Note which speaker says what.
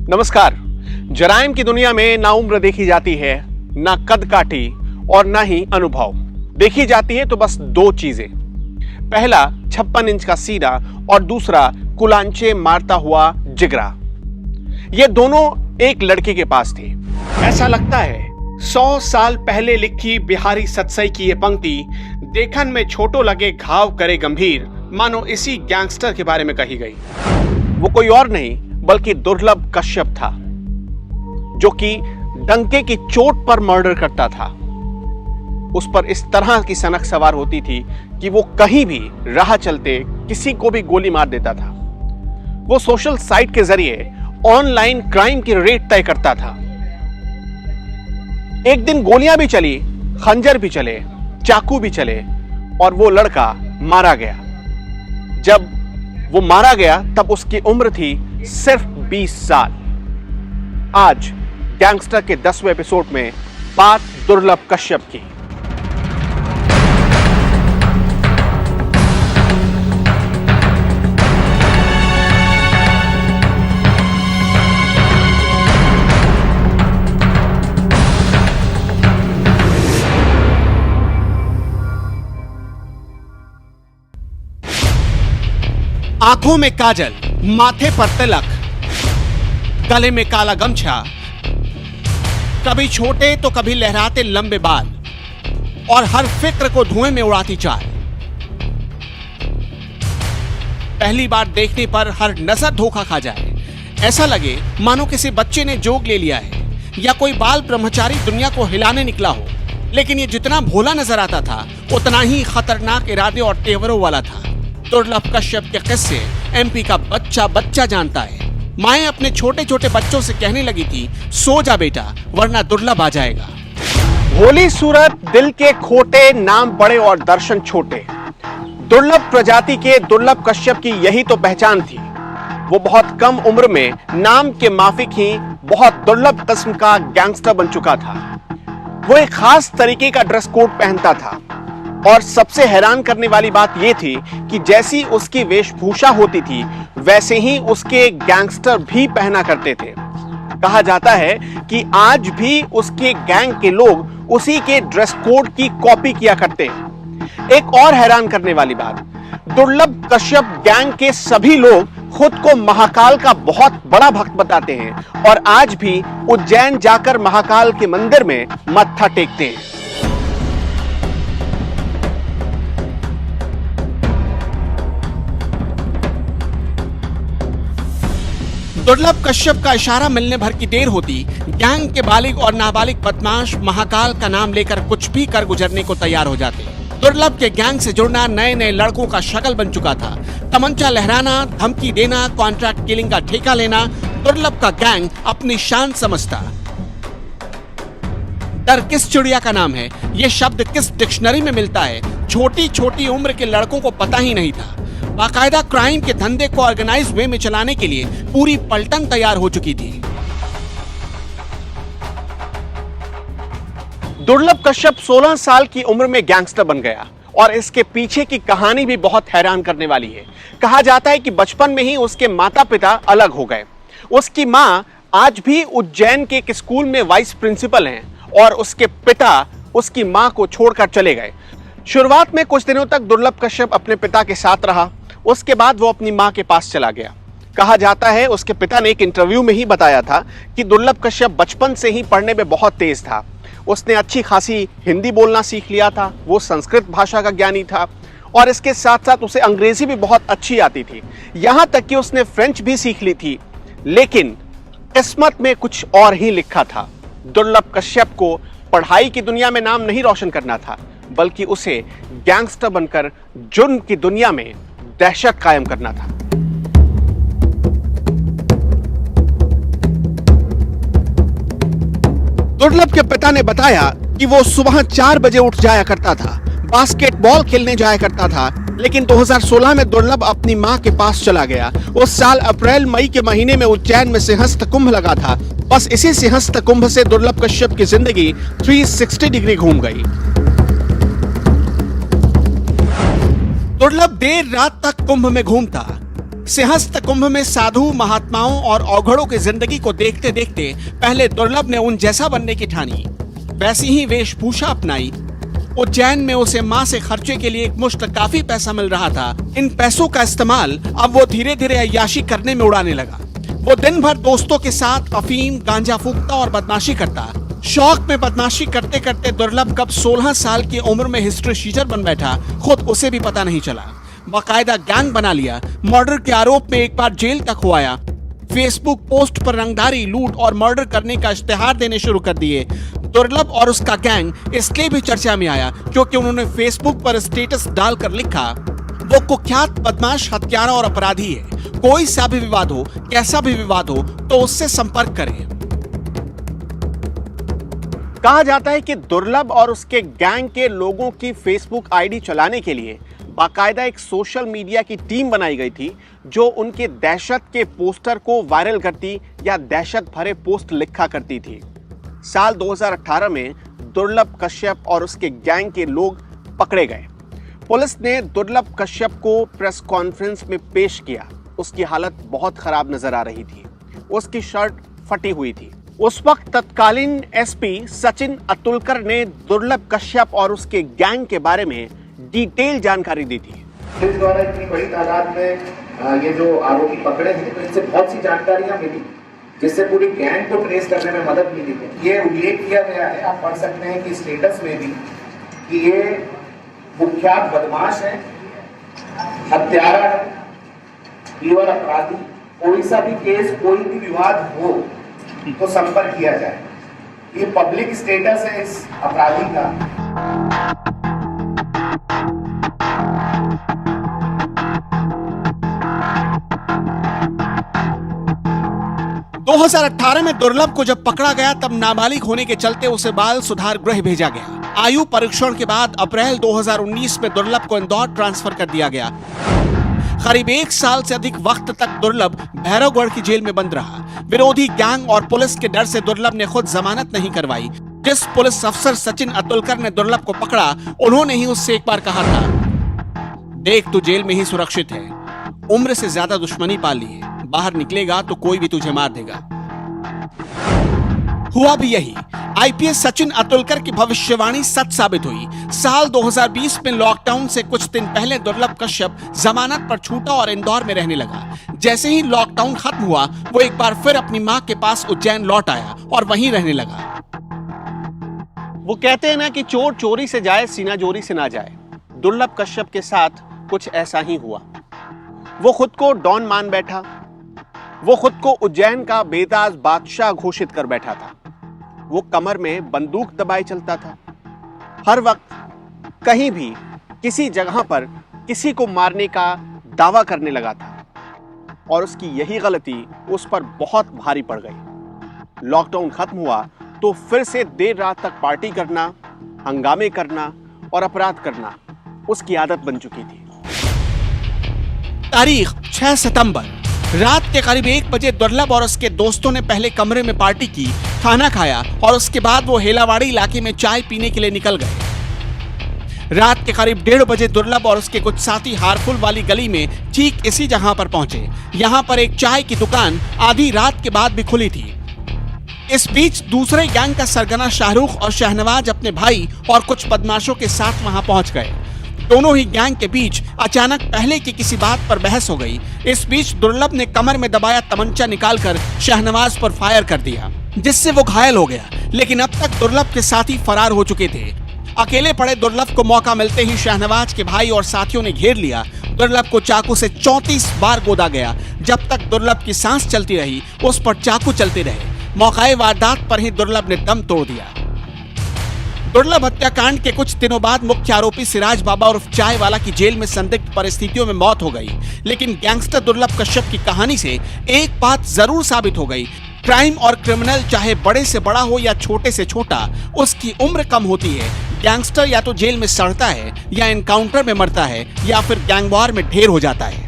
Speaker 1: नमस्कार। जराइम की दुनिया में ना उम्र देखी जाती है, ना कद काठी और ना ही अनुभव। देखी जाती है तो बस दो चीजें, पहला 56 इंच का सीना और दूसरा कुलांचे मारता हुआ जिगरा। ये दोनों एक लड़के के पास थे। ऐसा लगता है 100 साल पहले लिखी बिहारी सत्सई की ये पंक्ति देखन में छोटो लगे घाव करे गंभीर, मानो इसी गैंगस्टर के बारे में कही गई। वो कोई और नहीं बल्कि दुर्लभ कश्यप था, जो कि डंके की चोट पर मर्डर करता था। उस पर इस तरह की सनक सवार होती थी कि वो कहीं भी राह चलते किसी को भी गोली मार देता था। वो सोशल साइट के जरिए ऑनलाइन क्राइम की रेट तय करता था। एक दिन गोलियां भी चली, खंजर भी चले, चाकू भी चले और वो लड़का मारा गया। जब वो मारा गया तब उसकी उम्र थी सिर्फ 20 साल। आज गैंगस्टर के 10वें एपिसोड में बात दुर्लभ कश्यप की। आंखों में काजल, माथे पर तिलक, गले में काला गमछा, कभी छोटे तो कभी लहराते लंबे बाल और हर फिक्र को धुएं में उड़ाती चाल। पहली बार देखने पर हर नजर धोखा खा जाए, ऐसा लगे मानो किसी बच्चे ने जोग ले लिया है या कोई बाल ब्रह्मचारी दुनिया को हिलाने निकला हो। लेकिन ये जितना भोला नजर आता था उतना ही खतरनाक इरादे और तेवरों वाला था। दुर्लभ कश्यप के किस्से एमपी का बच्चा बच्चा जानता है। माएं अपने छोटे छोटे बच्चों से कहने लगी थी, सो जा बेटा वरना दुर्लभ आ जाएगा। भोली सूरत, दिल के खोटे, नाम बड़े और दर्शन छोटे। दुर्लभ प्रजाति के दुर्लभ कश्यप की यही तो पहचान थी। वो बहुत कम उम्र में नाम के माफिक ही बहुत दुर्लभ किस्म का गैंगस्टर बन चुका था। वो एक खास तरीके का ड्रेस कोड पहनता था और सबसे हैरान करने वाली बात यह थी कि जैसी उसकी वेशभूषा होती थी वैसे ही उसके गैंगस्टर भी पहना करते थे। कहा जाता है कि आज भी उसके गैंग के लोग उसी के ड्रेस कोड की कॉपी किया करते हैं। एक और हैरान करने वाली बात, दुर्लभ कश्यप गैंग के सभी लोग खुद को महाकाल का बहुत बड़ा भक्त बताते हैं और आज भी उज्जैन जाकर महाकाल के मंदिर में मत्था टेकते हैं। दुर्लभ कश्यप का इशारा मिलने भर की देर होती, गैंग के बालिग और नाबालिग बदमाश महाकाल का नाम लेकर कुछ भी कर गुजरने को तैयार हो जाते। दुर्लभ के गैंग से जुड़ना नए नए लड़कों का शक्ल बन चुका था। तमंचा लहराना, धमकी देना, कॉन्ट्रैक्ट किलिंग का ठेका लेना दुर्लभ का गैंग अपनी शान समझता। डर किस चिड़िया का नाम है, ये शब्द किस डिक्शनरी में मिलता है, छोटी छोटी उम्र के लड़कों को पता ही नहीं था। बाकायदा क्राइम के धंधे को ऑर्गेनाइज वे में चलाने के लिए पूरी पलटन तैयार हो चुकी थी। दुर्लभ कश्यप 16 साल की उम्र में गैंगस्टर बन गया और इसके पीछे की कहानी भी बहुत हैरान करने वाली है। कहा जाता है कि बचपन में ही उसके माता पिता अलग हो गए। उसकी मां आज भी उज्जैन के एक स्कूल में वाइस प्रिंसिपल हैं और उसके पिता उसकी मां को छोड़कर चले गए। शुरुआत में कुछ दिनों तक दुर्लभ कश्यप अपने पिता के साथ रहा, उसके बाद वो अपनी मां के पास चला गया। कहा जाता है उसके पिता ने एक इंटरव्यू में ही बताया था कि दुर्लभ कश्यप बचपन से ही पढ़ने में बहुत तेज था। उसने अच्छी खासी हिंदी बोलना सीख लिया था, वो संस्कृत भाषा का ज्ञानी था और इसके साथ साथ उसे अंग्रेजी भी बहुत अच्छी आती थी। यहां तक कि उसने फ्रेंच भी सीख ली थी। लेकिन किस्मत में कुछ और ही लिखा था। दुर्लभ कश्यप को पढ़ाई की दुनिया में नाम नहीं रोशन करना था, बल्कि उसे गैंगस्टर बनकर जुर्म की दुनिया में दहशत कायम करना था। दुर्लभ के पिता ने बताया कि वो सुबह 4 बजे उठ जाया करता था, बास्केटबॉल खेलने जाया करता था। लेकिन 2016 में दुर्लभ अपनी मां के पास चला गया। उस साल अप्रैल मई के महीने में उज्जैन में सिंहस्थ कुंभ लगा था। बस इसी सिंहस्थ कुंभ से दुर्लभ कश्यप की जिंदगी 360 डिग्री घूम गई। दुर्लभ देर रात तक कुंभ में घूमता, सिंहस्थ कुंभ में साधु महात्माओं और औघड़ों की जिंदगी को देखते देखते पहले दुर्लभ ने उन जैसा बनने की ठानी, वैसी ही वेशभूषा अपनाई। उज्जैन में उसे मां से खर्चे के लिए एक मुश्त काफी पैसा मिल रहा था। इन पैसों का इस्तेमाल अब वो धीरे धीरे अय्याशी करने में उड़ाने लगा। वो दिन भर दोस्तों के साथ अफीम गांजा फूकता और बदमाशी करता। शौक में बदमाशी करते करते दुर्लभ कब 16 साल की उम्र में हिस्ट्री शीटर बन बैठा, खुद उसे भी पता नहीं चला। बाकायदा गैंग बना लिया। मर्डर के आरोप में एक बार जेल तक हो आया। फेसबुक पोस्ट पर रंगदारी, लूट और मर्डर करने का इश्तेहार देने शुरू कर दिए। दुर्लभ और उसका गैंग इसलिए भी चर्चा में आया क्योंकि उन्होंने फेसबुक पर स्टेटस डालकर लिखा, वो कुख्यात बदमाश, हत्यारा और अपराधी है। कोई सा भी विवाद हो, कैसा भी विवाद हो, तो उससे संपर्क करें। कहा जाता है कि दुर्लभ और उसके गैंग के लोगों की फेसबुक आईडी चलाने के लिए बाकायदा एक सोशल मीडिया की टीम बनाई गई थी जो उनके दहशत के पोस्टर को वायरल करती या दहशत भरे पोस्ट लिखा करती थी। साल 2018 में दुर्लभ कश्यप और उसके गैंग के लोग पकड़े गए। पुलिस ने दुर्लभ कश्यप को प्रेस कॉन्फ्रेंस में पेश किया। उसकी हालत बहुत खराब नजर आ रही थी। उसकी शर्ट फटी हुई थी। उस वक्त तत्कालीन एसपी सचिन अतुलकर ने दुर्लभ कश्यप और उसके गैंग के बारे में डिटेल जानकारी दी थी।
Speaker 2: पुलिस द्वारा इतनी बड़ी तादाद में ये जो आरोपी पकड़े हैं, तो इनसे बहुत सी जानकारियां मिली जिससे पूरी गैंग को ट्रेस करने में मदद मिली है। ये उल्लेख किया गया है, आप पढ़ सकते हैं कि स्टेटस में भी, कि ये कुख्यात बदमाश है, हत्यारा है, तीव्र अपराधी। कोई सा भी केस, कोई भी विवाद हो तो संपर्क किया जाए। ये पब्लिक स्टेटस है इस अपराधी का।
Speaker 1: 2018 में दुर्लभ को जब पकड़ा गया तब नाबालिग होने के चलते उसे बाल सुधार गृह भेजा गया। आयु परीक्षण के बाद अप्रैल 2019 में दुर्लभ को इंदौर ट्रांसफर कर दिया गया। करीब 1 साल से अधिक वक्त तक दुर्लभ भैरवगढ़ की जेल में बंद रहा। विरोधी गैंग और पुलिस के डर से दुर्लभ ने खुद जमानत नहीं करवाई। जिस पुलिस अफसर सचिन अतुलकर ने दुर्लभ को पकड़ा, उन्होंने ही उससे एक बार कहा था, देख तू जेल में ही सुरक्षित है, उम्र से ज्यादा दुश्मनी पाल ली है, बाहर निकलेगा तो कोई भी तुझे मार देगा। हुआ भी यही। आईपीएस सचिन अतुलकर की भविष्यवाणी सच साबित हुई। साल 2020 में लॉकडाउन से कुछ दिन पहले दुर्लभ कश्यप जमानत पर छूटा और इंदौर में रहने लगा। जैसे ही लॉकडाउन खत्म हुआ, वो एक बार फिर अपनी मां के पास उज्जैन लौट आया और वहीं रहने लगा। वो कहते हैं ना कि चोर चोरी से जाए, सीना जोरी से ना जाए। दुर्लभ कश्यप के साथ कुछ ऐसा ही हुआ। वो खुद को डॉन मान बैठा। वो खुद को उज्जैन का बेताज बादशाह घोषित कर बैठा था। वो कमर में बंदूक दबाए चलता था। हर वक्त कहीं भी किसी जगह पर किसी को मारने का दावा करने लगा था और उसकी यही गलती उस पर बहुत भारी पड़ गई। लॉकडाउन खत्म हुआ तो फिर से देर रात तक पार्टी करना, हंगामे करना और अपराध करना उसकी आदत बन चुकी थी। तारीख 6 सितंबर, रात के करीब 1 बजे दुर्लभ और उसके दोस्तों ने पहले कमरे में पार्टी की, खाना खाया और उसके बाद वो हेलावाड़ी इलाके में चाय पीने के लिए निकल गए। रात के करीब 1:30 बजे दुर्लभ और उसके कुछ साथी हारफुल वाली गली में ठीक इसी जगह पर पहुंचे। यहां पर एक चाय की दुकान आधी रात के बाद भी खुली थी। इस बीच दूसरे गैंग का सरगना शाहरुख और शहनवाज अपने भाई और कुछ बदमाशों के साथ वहां पहुंच गए। दोनों ही गैंग के बीच अचानक पहले की किसी बात पर बहस हो गई। इस बीच दुर्लभ ने कमर में दबाया तमंचा निकालकर शहनवाज पर फायर कर दिया, जिससे वो घायल हो गया। लेकिन अब तक दुर्लभ के साथी फरार हो चुके थे। अकेले पड़े दुर्लभ को मौका मिलते ही शहनवाज के भाई और साथियों ने घेर लिया। दुर्लभ को चाकू से 34 बार गोदा गया। जब तक दुर्लभ की सांस चलती रही, उस पर चाकू चलते रहे। मौकाए वारदात पर ही दुर्लभ ने दम तोड़ दिया। दुर्लभ हत्याकांड के कुछ दिनों बाद मुख्य आरोपी सिराज बाबा उर्फ चाय वाला की जेल में संदिग्ध परिस्थितियों में मौत हो गई। लेकिन गैंगस्टर दुर्लभ कश्यप की कहानी से एक बात जरूर साबित हो गई, क्राइम और क्रिमिनल चाहे बड़े से बड़ा हो या छोटे से छोटा, उसकी उम्र कम होती है। गैंगस्टर या तो जेल में सड़ता है या एनकाउंटर में मरता है या फिर गैंगवार में ढेर हो जाता है।